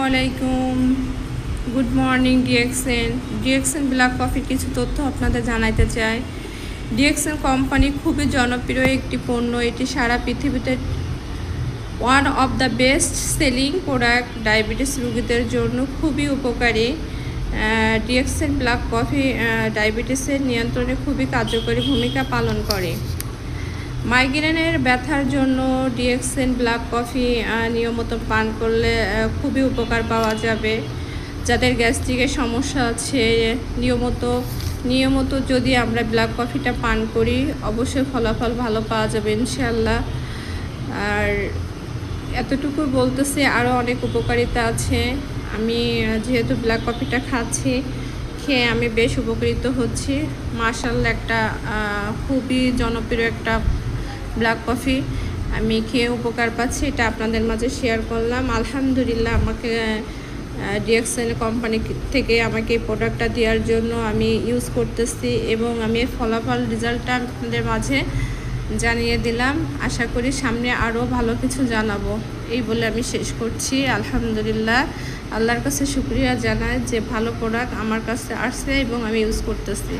আলাইকুম, good morning DXN black কফির কিছু তথ্য আপনাদের জানাইতে চাই। ডিএক্সএন কোম্পানি খুবই জনপ্রিয় একটি পণ্য। এটি সারা পৃথিবীতে one of the best selling product. Diabetes রোগীদের জন্য খুবই উপকারী। ডিএক্সএন ব্ল্যাক কফি ডায়াবেটিসের নিয়ন্ত্রণে খুবই কার্যকরী ভূমিকা পালন করে। মাইগ্রেনের ব্যথার জন্য ডিএক্সএন ব্ল্যাক কফি নিয়মিত পান করলে খুবই উপকার পাওয়া যাবে। যাদের গ্যাস্ট্রিকের সমস্যা আছে নিয়মিত যদি আমরা ব্ল্যাক কফিটা পান করি অবশ্যই ফলাফল ভালো পাওয়া যাবে ইনশাআল্লাহ। আর এতটুকু বলতেছি, আরও অনেক উপকারিতা আছে। আমি যেহেতু ব্ল্যাক কফিটা খেয়ে আমি বেশ উপকৃত হচ্ছি। মাশাআল্লাহ, একটা খুবই জনপ্রিয় একটা ব্ল্যাক কফি আমি খেয়ে উপকার পাচ্ছি। এটা আপনাদের মাঝে শেয়ার করলাম। আলহামদুলিল্লাহ, আমাকে ডিএক্সএন কোম্পানি থেকে আমাকে এই প্রোডাক্টটা দেওয়ার জন্য আমি ইউজ করতেছি এবং আমি ফলাফল রেজাল্টটা আপনাদের মাঝে জানিয়ে দিলাম। আশা করি সামনে আরও ভালো কিছু জানাবো। এই বলে আমি শেষ করছি। আলহামদুলিল্লাহ, আল্লাহর কাছে শুকরিয়া জানাই যে ভালো প্রোডাক্ট আমার কাছে আসছে এবং আমি ইউজ করতেছি।